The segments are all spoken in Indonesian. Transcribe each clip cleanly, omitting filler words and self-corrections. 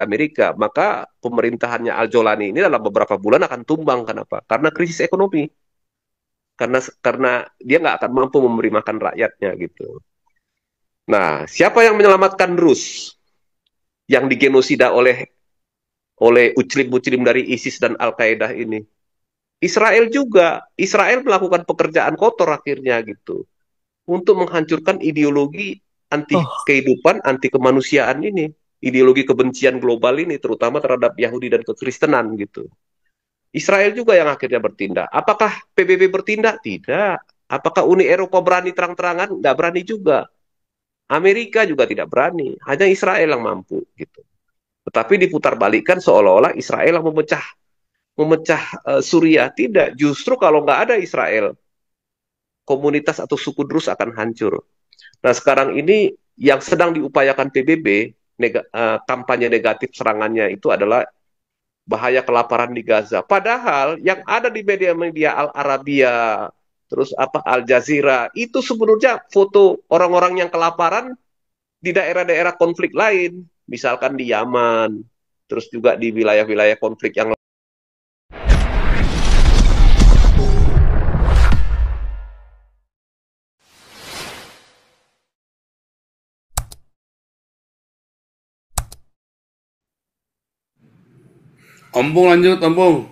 Amerika, maka pemerintahannya Al-Jolani ini dalam beberapa bulan akan tumbang. Kenapa? Karena krisis ekonomi. Karena dia nggak akan mampu memberi makan rakyatnya gitu. Nah, siapa yang menyelamatkan Rus yang digenosida oleh uclim-uclim dari ISIS dan Al-Qaeda ini? Israel juga. Israel melakukan pekerjaan kotor akhirnya gitu untuk menghancurkan ideologi anti Oh, kehidupan, anti kemanusiaan ini, ideologi kebencian global ini, terutama terhadap Yahudi dan kekristenan gitu. Israel juga yang akhirnya bertindak. Apakah PBB bertindak? Tidak. Apakah Uni Eropa berani terang-terangan? Nggak berani juga. Amerika juga tidak berani. Hanya Israel yang mampu gitu. Tetapi diputarbalikkan seolah-olah Israel yang memecah Suriah. Tidak. Justru kalau nggak ada Israel, komunitas atau suku Druze akan hancur. Nah, sekarang ini yang sedang diupayakan PBB, kampanye negatif serangannya itu adalah bahaya kelaparan di Gaza. Padahal yang ada di media-media Al Arabia, terus apa Al Jazeera, itu sebenarnya foto orang-orang yang kelaparan di daerah-daerah konflik lain, misalkan di Yaman, terus juga di wilayah-wilayah konflik yang Ompong lanjut, Ompong.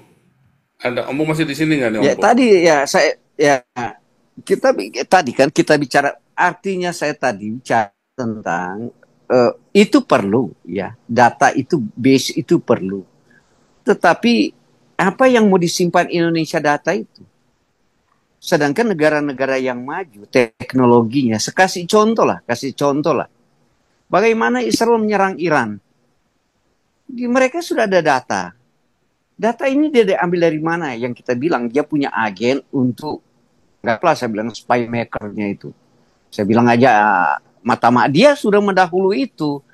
Ada Ompong masih di sini nggak nih, ya Ompong? tadi ya saya ya kita tadi kan kita bicara artinya saya tadi bicara tentang itu perlu ya data itu base itu perlu. Tetapi apa yang mau disimpan Indonesia data itu? Sedangkan negara-negara yang maju teknologinya, kasih contoh lah. Bagaimana Israel menyerang Iran? Di mereka sudah ada data. Data ini dia diambil dari mana? Yang kita bilang dia punya agen untuk nggak lah saya bilang spy makernya itu. Saya bilang aja mata dia sudah mendahului itu.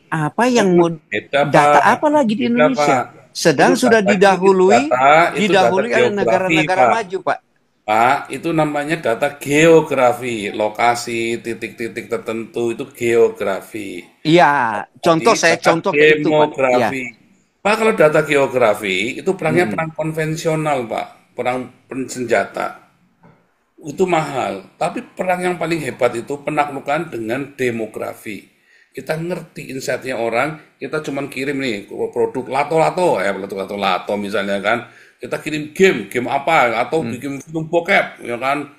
Apa yang mau Beda, data Pak. apa lagi di Beda, Pak. Indonesia? Itu Sedang sudah data itu didahului data itu data didahului oleh geografi, negara-negara Pak. maju, Pak. Pak, itu namanya data geografi, lokasi titik-titik tertentu itu geografi. Iya, Tadi saya data contoh ke itu, Pak. Iya. demografi. Pak, kalau data geografi itu perangnya Mm-mm. perang konvensional, Pak. Perang senjata. Itu mahal. Tapi perang yang paling hebat itu penaklukan dengan demografi. Kita ngerti insight-nya orang, kita cuman kirim nih produk lato-lato, ya produk lato-lato misalnya kan. Kita kirim game apa, atau Mm. bikin film bokep, ya kan.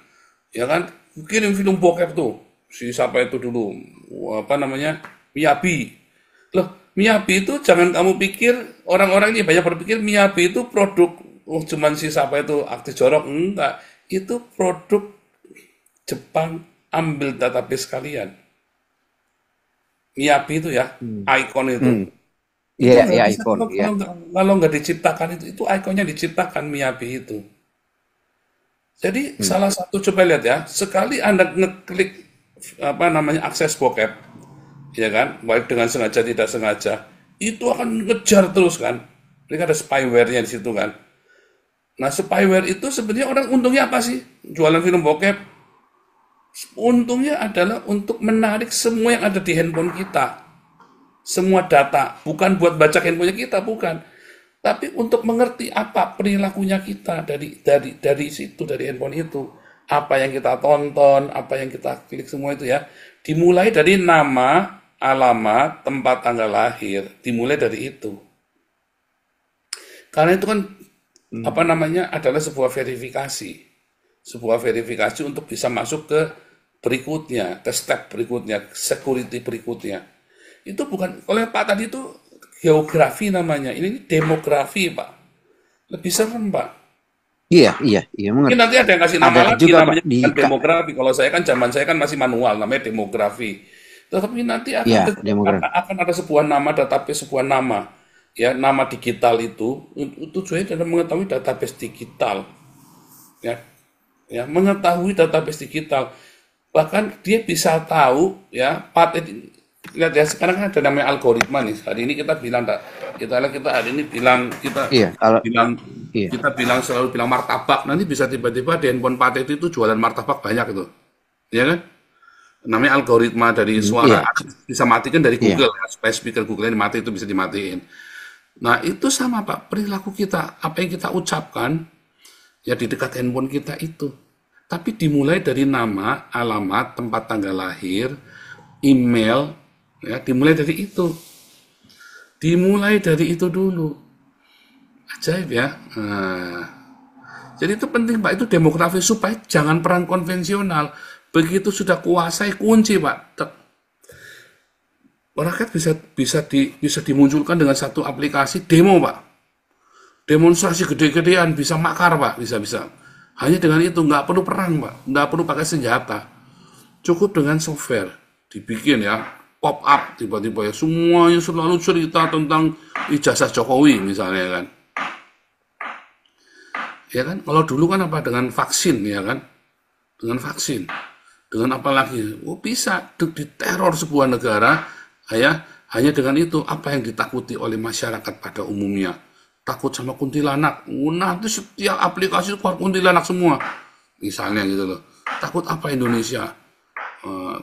Ya kan, kirim film bokep tuh. Si siapa itu dulu, apa namanya, Miyabi. Loh, Miyabi itu jangan kamu pikir, orang-orang ini banyak berpikir Miyabi itu produk, oh cuman si siapa itu aktif jorok, enggak. Itu produk Jepang, ambil database kalian. Miyabi itu ya, Mm. ikon itu. Mm. Itu Iya, nggak iya bisa ikon, iya. kalau nggak diciptakan itu ikonnya diciptakan Miyabi itu. Jadi Mm. salah satu coba lihat ya, sekali Anda ngeklik apa namanya akses bokep, ya kan, baik dengan sengaja tidak sengaja, itu akan ngejar terus kan. Ini ada spyware-nya di situ kan. Nah, spyware itu sebenarnya orang untungnya apa sih? Jualan film bokep. Untungnya adalah untuk menarik semua yang ada di handphone kita. Semua data, bukan buat baca handphonenya kita, bukan. Tapi untuk mengerti apa perilakunya kita dari situ, dari handphone itu. Apa yang kita tonton, apa yang kita klik semua itu ya. Dimulai dari nama, alamat, tempat tanggal lahir. Dimulai dari itu. Karena itu kan Mm. apa namanya adalah sebuah verifikasi. Sebuah verifikasi untuk bisa masuk ke berikutnya, ke step berikutnya, security berikutnya. Itu bukan, kalau yang Pak tadi itu geografi namanya, ini demografi Pak. Lebih serem Pak. Iya, iya, iya Mungkin mengerti. nanti ada yang kasih nama Ada lagi, juga Pak namanya di bukan demografi. Kalau saya kan zaman saya kan masih manual, namanya demografi. Tetapi nanti akan ya demografi. akan ada sebuah nama, database sebuah nama. Ya, nama digital itu tujuannya adalah mengetahui database digital. Ya, ya mengetahui database digital. Bahkan dia bisa tahu ya lihat ya sekarang kan ada namanya algoritma nih. Hari ini kita bilang kita hari ini bilang Iya, kalau bilang iya. kita bilang selalu bilang martabak, nanti bisa tiba-tiba di handphone Pak itu jualan martabak banyak itu, ya kan? namanya algoritma dari suara Iya, bisa matikan dari iya. Google ya, supaya speaker Google ini mati itu bisa dimatiin. Nah, itu sama Pak, perilaku kita, apa yang kita ucapkan ya di dekat handphone kita itu. Tapi dimulai dari nama, alamat, tempat tanggal lahir, email, ya dimulai dari itu. Dimulai dari itu dulu. Ajaib ya. Nah, jadi itu penting Pak, itu demografi supaya jangan perang konvensional. Begitu sudah kuasai kunci Pak. Rakyat bisa dimunculkan dengan satu aplikasi demo Pak. Demonstrasi gede-gedean bisa makar Pak, bisa. Hanya dengan itu nggak perlu perang Pak, nggak perlu pakai senjata. Cukup dengan software dibikin ya, pop up tiba-tiba ya semuanya selalu cerita tentang ijazah Jokowi misalnya kan. Ya kan, kalau dulu kan apa dengan vaksin ya kan, dengan vaksin, dengan apa lagi? Oh bisa diteror sebuah negara, ya hanya dengan itu apa yang ditakuti oleh masyarakat pada umumnya. Takut sama kuntilanak, nanti setiap aplikasi keluar kuntilanak semua, misalnya gitu loh. Takut apa Indonesia?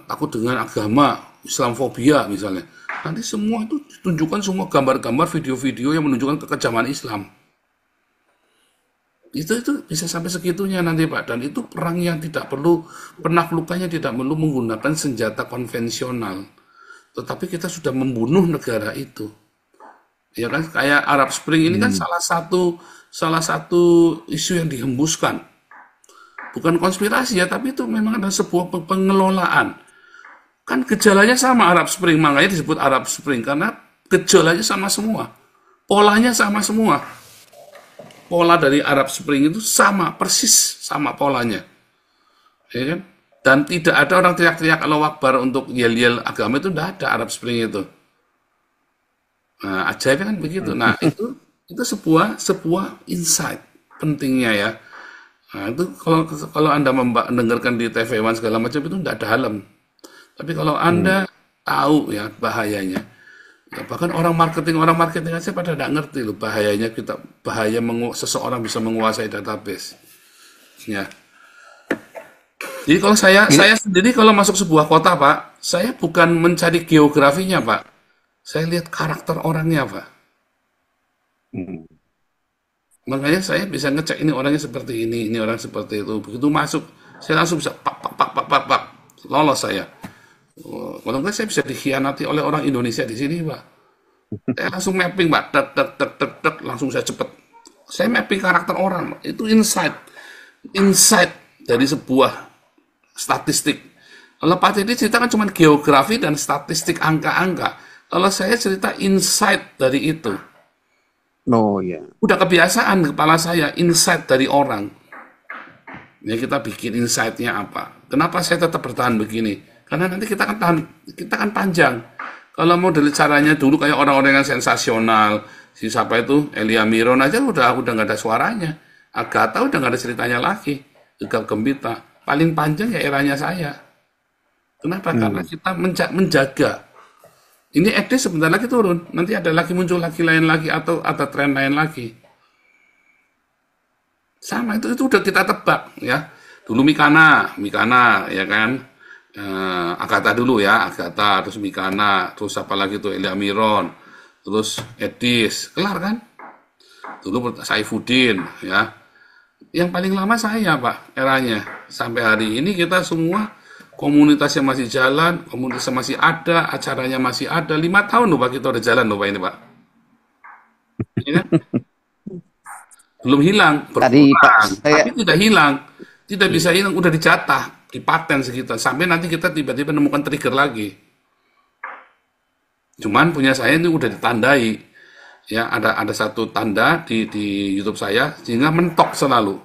Takut dengan agama, Islamfobia misalnya. Nanti semua itu ditunjukkan semua gambar-gambar, video-video yang menunjukkan kekejaman Islam. Itu bisa sampai segitunya nanti Pak, dan itu perang yang tidak perlu, penaklukannya tidak perlu menggunakan senjata konvensional, tetapi kita sudah membunuh negara itu. Ya kan, kayak Arab Spring ini kan salah satu isu yang dihembuskan. Bukan konspirasi ya, tapi itu memang ada sebuah pengelolaan. Kan gejalanya sama Arab Spring, makanya disebut Arab Spring karena gejalanya sama semua. Polanya sama semua. Pola dari Arab Spring itu sama, persis sama polanya. Ya kan? Dan tidak ada orang teriak-teriak Allahu Akbar untuk yel-yel agama, itu tidak ada Arab Spring itu. Nah, ajaibnya kan begitu. Nah, itu sebuah insight pentingnya ya. Nah, itu kalau Anda mendengarkan di TV One segala macam itu tidak ada halem. Tapi kalau Anda tahu ya bahayanya, ya, bahkan orang marketing aja pada tidak ngerti loh bahayanya seseorang bisa menguasai database. Ya. Jadi kalau saya sendiri kalau masuk sebuah kota Pak, saya bukan mencari geografinya Pak. Saya lihat karakter orangnya, Pak. Makanya saya bisa ngecek ini orangnya seperti ini orang seperti itu. Begitu masuk, saya langsung bisa pak, lolos saya. Kalau enggak saya bisa dikhianati oleh orang Indonesia di sini, Pak. Saya langsung mapping, Pak. Tek, langsung saya cepet. Saya mapping karakter orang, Pak. Itu insight dari sebuah statistik. Kalau Pak Teddy cerita kan cuma geografi dan statistik angka-angka. Kalau saya cerita insight dari itu. Oh ya. Udah kebiasaan kepala saya, insight dari orang. Ya kita bikin insight-nya apa. Kenapa saya tetap bertahan begini? Karena nanti kita kan panjang. Kalau mau dari caranya dulu kayak orang-orang yang sensasional, si siapa itu, Elia Miron aja udah nggak ada suaranya. Agatha udah nggak ada ceritanya lagi. Gegap Gempita. Paling panjang ya eranya saya. Kenapa? Karena kita menjaga. Ini ED sebentar lagi turun, nanti ada lagi muncul lagi lain lagi atau ada tren lain lagi. Sama itu udah kita tebak ya. Dulu Mikana ya kan. Agatha dulu ya, Agatha terus Mikana, terus apa lagi tuh Elia Miron, terus Edis, kelar kan? Dulu Saifuddin ya. Yang paling lama saya Pak eranya. Sampai hari ini kita semua komunitasnya masih jalan, komunitasnya masih ada, acaranya masih ada. 5 tahun loh Pak kita udah jalan loh Pak ini Pak. Ya kan? Belum hilang, Tadi Pak, berkurang, saya tapi tidak hilang. Tidak bisa hilang, udah dicatat, dipaten sekitar. Sampai nanti kita tiba-tiba menemukan trigger lagi. Cuman punya saya ini udah ditandai. Ya, ada satu tanda di YouTube saya, sehingga mentok selalu.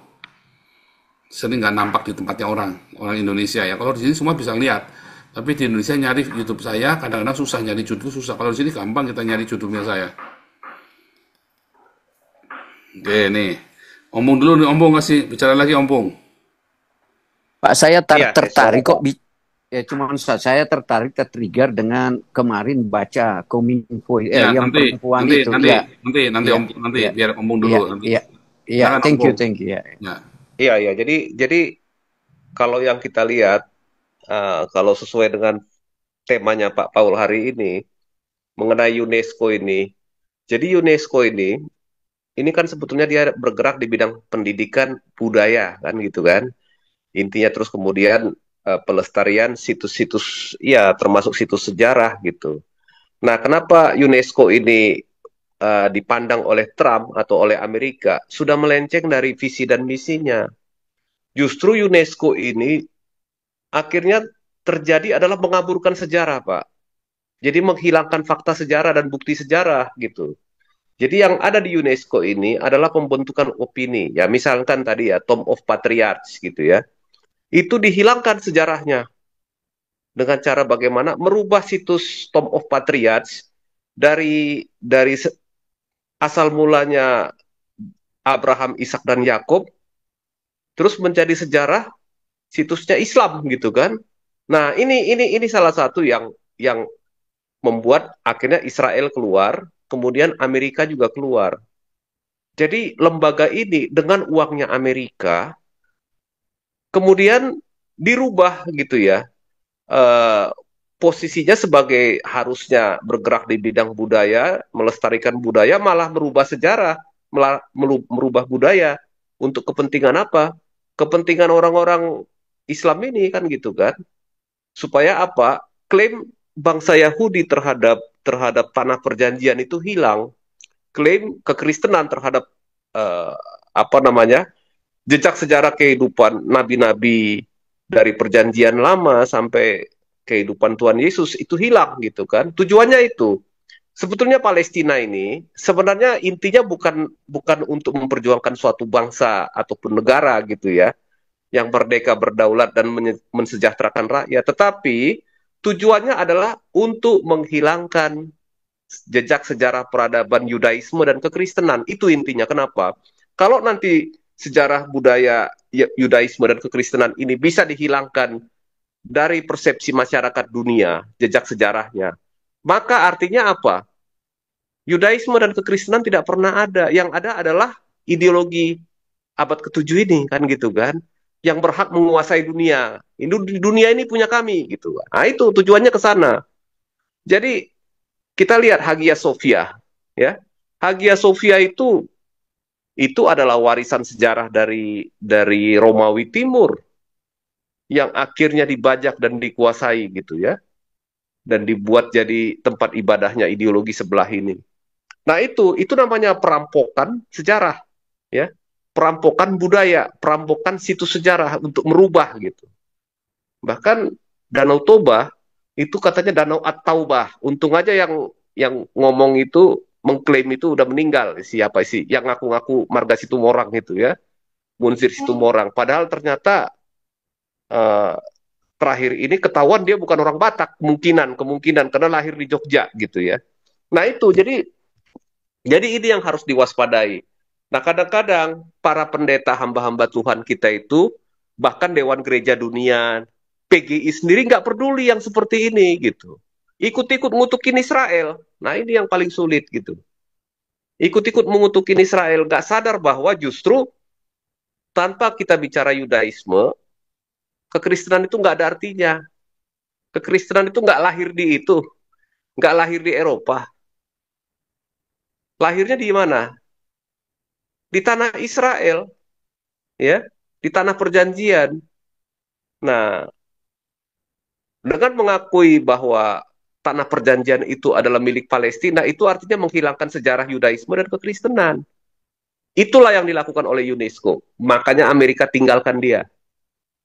Sering nggak nampak di tempatnya orang Indonesia ya. Kalau di sini semua bisa lihat, tapi di Indonesia nyari YouTube saya kadang-kadang susah, nyari judul susah. Kalau di sini gampang kita nyari judulnya saya. Oke nih, Ompong dulu nih, Ompong kasih bicara lagi Ompong. Pak saya Iya, tertarik saya kok ya cuman saya tertarik tertrigger dengan kemarin baca Kominfo Ya yang nanti perempuan nanti itu nanti ya. nanti nanti Ya, Ompong nanti ya, biar Ompong dulu ya, nanti. ya, ya. Silakan Thank you, Ompong. thank you ya. Ya. iya. Jadi kalau yang kita lihat kalau sesuai dengan temanya Pak Paul hari ini mengenai UNESCO ini. Jadi UNESCO ini kan sebetulnya dia bergerak di bidang pendidikan budaya kan gitu kan. Intinya terus kemudian pelestarian situs-situs ya termasuk situs sejarah gitu. Nah, kenapa UNESCO ini dipandang oleh Trump atau oleh Amerika sudah melenceng dari visi dan misinya? Justru UNESCO ini akhirnya terjadi adalah mengaburkan sejarah, Pak. Jadi menghilangkan fakta sejarah dan bukti sejarah gitu. Jadi yang ada di UNESCO ini adalah pembentukan opini. Ya, misalkan tadi ya Tom of Patriarchs gitu ya. Itu dihilangkan sejarahnya dengan cara bagaimana merubah situs Tom of Patriarchs dari asal mulanya Abraham, Ishak dan Yakub terus menjadi sejarah situsnya Islam gitu kan. Nah, ini salah satu yang membuat akhirnya Israel keluar, kemudian Amerika juga keluar. Jadi lembaga ini dengan uangnya Amerika kemudian dirubah gitu ya. Eh, Posisinya sebagai harusnya bergerak di bidang budaya, melestarikan budaya, malah merubah sejarah, malah merubah budaya untuk kepentingan apa? Kepentingan orang-orang Islam ini kan gitu kan? Supaya apa? Klaim bangsa Yahudi terhadap tanah perjanjian itu hilang, klaim kekristenan terhadap eh, apa namanya jejak sejarah kehidupan nabi-nabi dari perjanjian lama sampai kehidupan Tuhan Yesus itu hilang gitu kan. Tujuannya itu. Sebetulnya Palestina ini sebenarnya intinya bukan untuk memperjuangkan suatu bangsa ataupun negara gitu ya, yang merdeka berdaulat dan mensejahterakan rakyat, tetapi tujuannya adalah untuk menghilangkan jejak sejarah peradaban Yudaisme dan kekristenan. Itu intinya. Kenapa? Kalau nanti sejarah budaya Yudaisme dan kekristenan ini bisa dihilangkan dari persepsi masyarakat dunia, jejak sejarahnya, maka artinya apa? Yudaisme dan kekristenan tidak pernah ada. Yang ada adalah ideologi abad ke-7 ini, kan gitu kan? Yang berhak menguasai dunia. Dunia ini punya kami, gitu. Nah, itu tujuannya ke sana. Jadi, kita lihat Hagia Sophia, ya. Hagia Sophia itu adalah warisan sejarah dari Romawi Timur yang akhirnya dibajak dan dikuasai gitu ya, dan dibuat jadi tempat ibadahnya ideologi sebelah ini. Nah, itu namanya perampokan sejarah, ya. Perampokan budaya, perampokan situs sejarah untuk merubah gitu. Bahkan Danau Toba itu katanya Danau At-Taubah. Untung aja yang ngomong itu mengklaim itu udah meninggal. Siapa sih yang ngaku-ngaku Marga Situmorang itu ya, Munsir Situmorang. Padahal ternyata eh, terakhir ini ketahuan dia bukan orang Batak, kemungkinan karena lahir di Jogja gitu ya. Nah, itu jadi ini yang harus diwaspadai. Nah, kadang-kadang para pendeta hamba-hamba Tuhan kita itu, bahkan Dewan Gereja Dunia, PGI sendiri nggak peduli yang seperti ini gitu. Ikut-ikut ngutukin Israel. Nah, ini yang paling sulit gitu. Ikut-ikut mengutukin Israel, nggak sadar bahwa justru tanpa kita bicara Yudaisme, kekristenan itu nggak ada artinya. Kekristenan itu nggak lahir di itu, nggak lahir di Eropa. Lahirnya di mana? Di tanah Israel, ya, di tanah perjanjian. Nah, dengan mengakui bahwa tanah perjanjian itu adalah milik Palestina, itu artinya menghilangkan sejarah Yudaisme dan kekristenan. Itulah yang dilakukan oleh UNESCO. Makanya Amerika tinggalkan dia.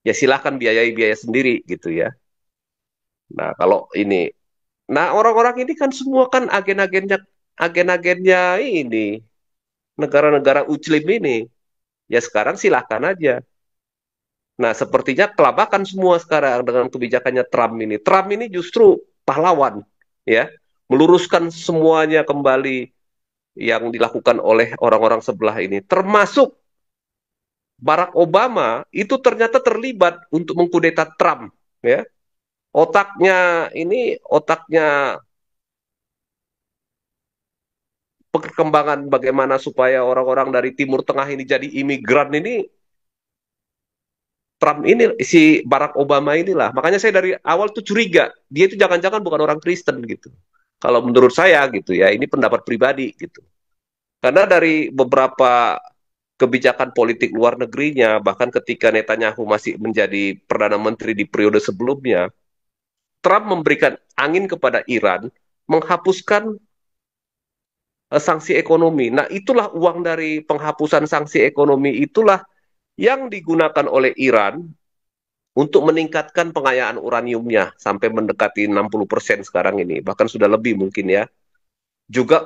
Ya silahkan biayai biaya sendiri gitu ya. Nah, kalau ini. Nah, orang-orang ini kan semua kan agen-agennya ini negara-negara Muslim ini. Ya sekarang silahkan aja. Nah, sepertinya kelabakan semua sekarang dengan kebijakannya Trump ini. Trump ini justru pahlawan, ya, meluruskan semuanya kembali yang dilakukan oleh orang-orang sebelah ini. Termasuk Barack Obama itu ternyata terlibat untuk mengkudeta Trump, ya. Otaknya perkembangan bagaimana supaya orang-orang dari Timur Tengah ini jadi imigran ini Trump ini, si Barack Obama inilah. Makanya saya dari awal tuh curiga, dia itu jangan-jangan bukan orang Kristen gitu. Kalau menurut saya gitu ya, ini pendapat pribadi gitu. Karena dari beberapa kebijakan politik luar negerinya, bahkan ketika Netanyahu masih menjadi Perdana Menteri di periode sebelumnya, Trump memberikan angin kepada Iran, menghapuskan sanksi ekonomi. Nah, itulah uang dari penghapusan sanksi ekonomi itulah yang digunakan oleh Iran untuk meningkatkan pengayaan uraniumnya sampai mendekati 60% sekarang ini, bahkan sudah lebih mungkin ya. Juga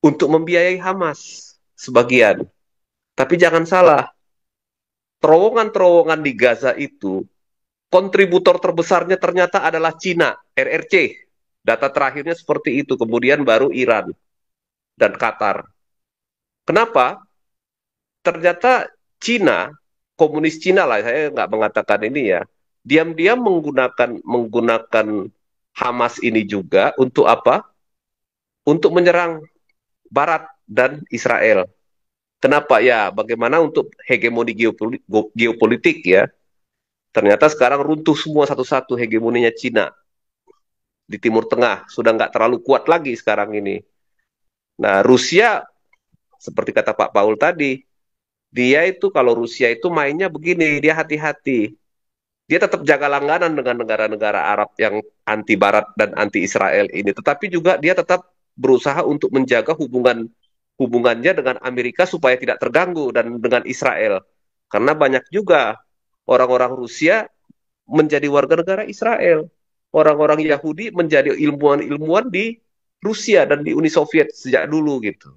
untuk membiayai Hamas sebagian. Tapi jangan salah, terowongan-terowongan di Gaza itu, kontributor terbesarnya ternyata adalah Cina, RRC. Data terakhirnya seperti itu, kemudian baru Iran dan Qatar. Kenapa? Ternyata Cina, komunis Cina lah, saya nggak mengatakan ini ya, diam-diam menggunakan Hamas ini juga untuk apa? Untuk menyerang Barat dan Israel. Kenapa ya? Bagaimana untuk hegemoni geopolitik ya? Ternyata sekarang runtuh semua satu-satu hegemoninya Cina di Timur Tengah. Sudah nggak terlalu kuat lagi sekarang ini. Nah, Rusia, seperti kata Pak Paul tadi, dia itu kalau Rusia itu mainnya begini, dia hati-hati. Dia tetap jaga langganan dengan negara-negara Arab yang anti Barat dan anti Israel ini. Tetapi juga dia tetap berusaha untuk menjaga hubungannya dengan Amerika supaya tidak terganggu dan dengan Israel. Karena banyak juga orang-orang Rusia menjadi warga negara Israel. Orang-orang Yahudi menjadi ilmuwan-ilmuwan di Rusia dan di Uni Soviet sejak dulu gitu.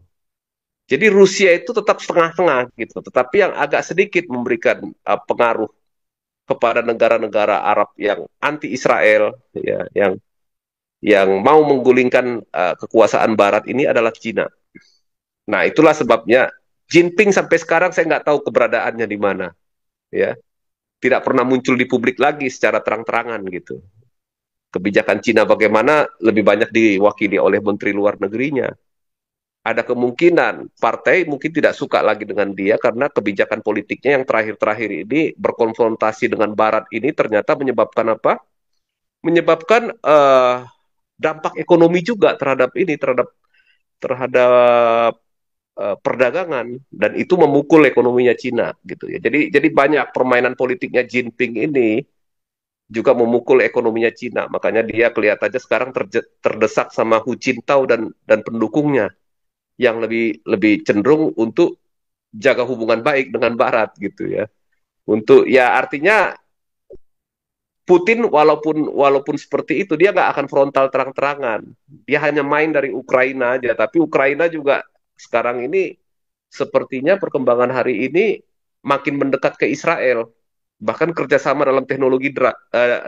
Jadi Rusia itu tetap setengah-tengah gitu, tetapi yang agak sedikit memberikan pengaruh kepada negara-negara Arab yang anti Israel, ya, yang mau menggulingkan kekuasaan Barat ini adalah Cina. Nah, itulah sebabnya Jinping sampai sekarang saya nggak tahu keberadaannya di mana, ya, tidak pernah muncul di publik lagi secara terang-terangan gitu. Kebijakan Cina bagaimana lebih banyak diwakili oleh Menteri Luar Negerinya. Ada kemungkinan partai mungkin tidak suka lagi dengan dia karena kebijakan politiknya yang terakhir-terakhir ini berkonfrontasi dengan Barat ini ternyata menyebabkan apa? Menyebabkan dampak ekonomi juga terhadap ini, terhadap perdagangan dan itu memukul ekonominya Cina gitu ya. Jadi banyak permainan politiknya Jinping ini juga memukul ekonominya Cina. Makanya dia kelihatannya sekarang terdesak sama Hu Jintao dan pendukungnya yang lebih lebih cenderung untuk jaga hubungan baik dengan Barat gitu ya. Untuk ya artinya Putin walaupun seperti itu dia nggak akan frontal terang-terangan. Dia hanya main dari Ukraina aja. Tapi Ukraina juga sekarang ini sepertinya perkembangan hari ini makin mendekat ke Israel. Bahkan kerjasama dalam teknologi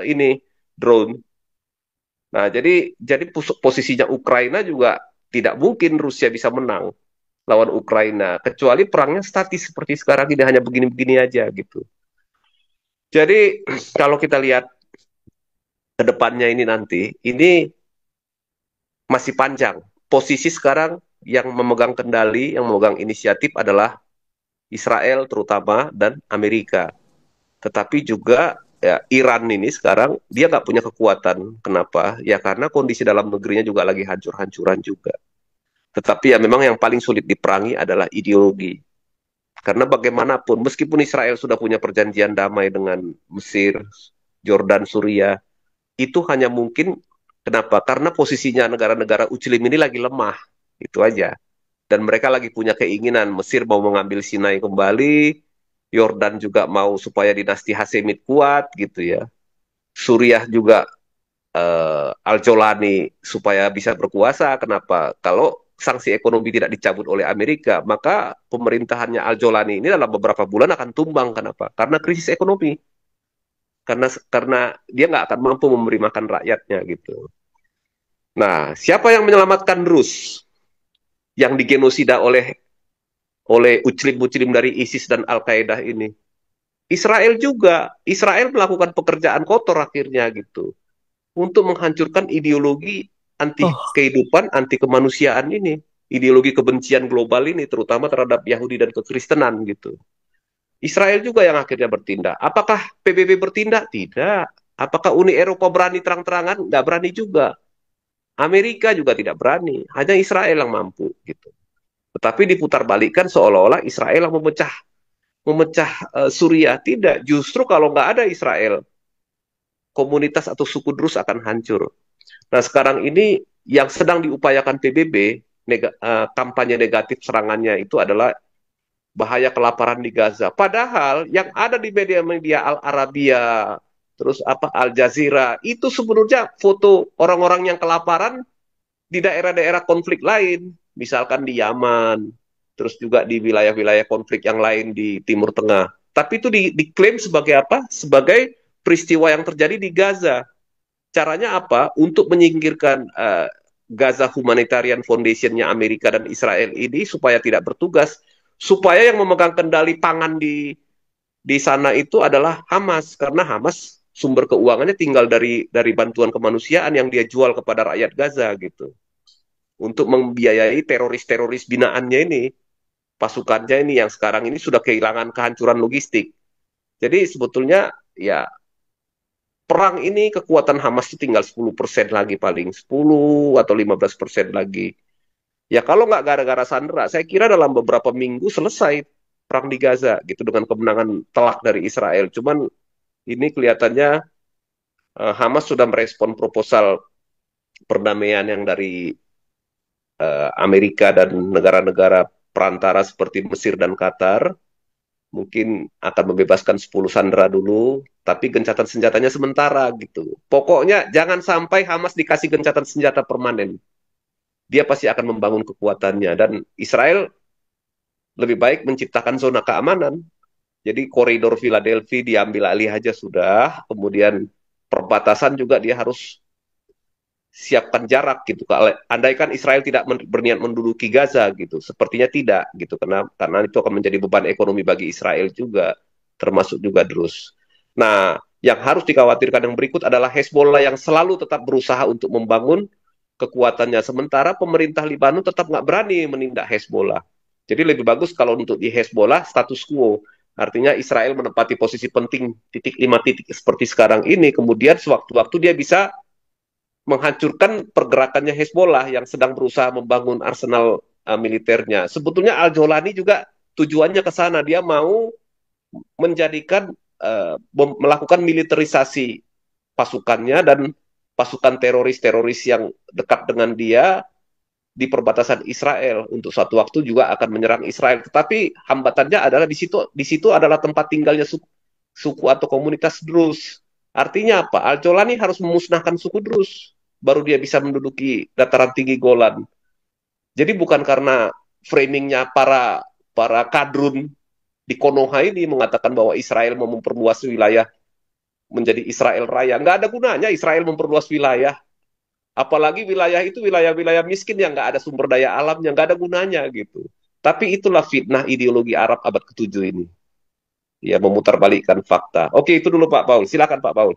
ini drone. Nah jadi posisinya Ukraina juga tidak mungkin Rusia bisa menang lawan Ukraina kecuali perangnya statis seperti sekarang ini hanya begini-begini aja gitu. Jadi kalau kita lihat ke depannya ini nanti, ini masih panjang. Posisi sekarang yang memegang kendali, yang memegang inisiatif adalah Israel terutama dan Amerika. Tetapi juga ya, Iran ini sekarang dia nggak punya kekuatan. Kenapa? Ya karena kondisi dalam negerinya juga lagi hancur-hancuran juga. Tetapi ya memang yang paling sulit diperangi adalah ideologi. Karena bagaimanapun, meskipun Israel sudah punya perjanjian damai dengan Mesir, Jordan, Suriah, itu hanya mungkin kenapa? Karena posisinya negara-negara Muslim ini lagi lemah, itu aja. Dan mereka lagi punya keinginan, Mesir mau mengambil Sinai kembali, Yordan juga mau supaya dinasti Hashemid kuat, gitu ya. Suriah juga Al-Jolani supaya bisa berkuasa. Kenapa? Kalau sanksi ekonomi tidak dicabut oleh Amerika, maka pemerintahannya Al-Jolani ini dalam beberapa bulan akan tumbang. Kenapa? Karena krisis ekonomi. Karena dia nggak akan mampu memberi makan rakyatnya gitu. Nah, siapa yang menyelamatkan Rus yang digenosida oleh uclim-uclim dari ISIS dan Al-Qaeda ini? Israel juga. Israel melakukan pekerjaan kotor akhirnya gitu untuk menghancurkan ideologi anti kehidupan, anti kemanusiaan ini, ideologi kebencian global ini, terutama terhadap Yahudi dan kekristenan gitu. Israel juga yang akhirnya bertindak. Apakah PBB bertindak? Tidak. Apakah Uni Eropa berani terang-terangan? Nggak berani juga. Amerika juga tidak berani. Hanya Israel yang mampu gitu. Tetapi diputarbalikkan seolah-olah Israel yang memecah memecah Suriah. Tidak. Justru kalau nggak ada Israel, komunitas atau suku Druze akan hancur. Nah sekarang ini yang sedang diupayakan PBB, kampanye negatif serangannya itu adalah bahaya kelaparan di Gaza. Padahal yang ada di media-media Al Arabia, terus apa Al Jazeera, itu sebenarnya foto orang-orang yang kelaparan di daerah-daerah konflik lain, misalkan di Yaman, terus juga di wilayah-wilayah konflik yang lain di Timur Tengah. Tapi itu diklaim sebagai apa? Sebagai peristiwa yang terjadi di Gaza. Caranya apa? Untuk menyingkirkan Gaza Humanitarian Foundation-nya Amerika dan Israel ini supaya tidak bertugas, supaya yang memegang kendali pangan di sana itu adalah Hamas, karena Hamas sumber keuangannya tinggal dari bantuan kemanusiaan yang dia jual kepada rakyat Gaza gitu, untuk membiayai teroris-teroris binaannya ini, pasukannya ini yang sekarang ini sudah kehilangan kehancuran logistik. Jadi sebetulnya ya perang ini kekuatan Hamas itu tinggal 10% lagi, paling 10 atau 15% lagi. Ya kalau nggak gara-gara Sandra, saya kira dalam beberapa minggu selesai perang di Gaza gitu dengan kemenangan telak dari Israel. Cuman ini kelihatannya Hamas sudah merespon proposal perdamaian yang dari Amerika dan negara-negara perantara seperti Mesir dan Qatar. Mungkin akan membebaskan 10 sandera dulu, tapi gencatan senjatanya sementara gitu. Pokoknya jangan sampai Hamas dikasih gencatan senjata permanen. Dia pasti akan membangun kekuatannya. Dan Israel lebih baik menciptakan zona keamanan. Jadi koridor Philadelphia diambil alih aja sudah. Kemudian perbatasan juga dia harus siapkan jarak gitu. Kalau andaikan Israel tidak berniat menduduki Gaza gitu, sepertinya tidak gitu, karena itu akan menjadi beban ekonomi bagi Israel juga, termasuk juga Drus. Nah, yang harus dikhawatirkan yang berikut adalah Hezbollah yang selalu tetap berusaha untuk membangun kekuatannya, sementara pemerintah Libanon tetap nggak berani menindak Hezbollah. Jadi lebih bagus kalau untuk di Hezbollah status quo. Artinya Israel menempati posisi penting titik 5 titik seperti sekarang ini, kemudian sewaktu-waktu dia bisa menghancurkan pergerakannya Hezbollah yang sedang berusaha membangun arsenal militernya. Sebetulnya Al-Jolani juga tujuannya ke sana. Dia mau menjadikan melakukan militerisasi pasukannya dan pasukan teroris-teroris yang dekat dengan dia di perbatasan Israel, untuk suatu waktu juga akan menyerang Israel. Tetapi hambatannya adalah di situ adalah tempat tinggalnya suku atau komunitas Druze. Artinya apa? Al-Jolani harus memusnahkan suku Druze, baru dia bisa menduduki dataran tinggi Golan. Jadi bukan karena framingnya para para kadrun di Konoha ini mengatakan bahwa Israel mau memperluas wilayah menjadi Israel Raya. Nggak ada gunanya Israel memperluas wilayah. Apalagi wilayah itu wilayah-wilayah miskin yang nggak ada sumber daya alamnya, nggak ada gunanya gitu. Tapi itulah fitnah ideologi Arab abad ke-7 ini. Ya, memutarbalikkan fakta. Oke, itu dulu Pak Paul. Silakan Pak Paul.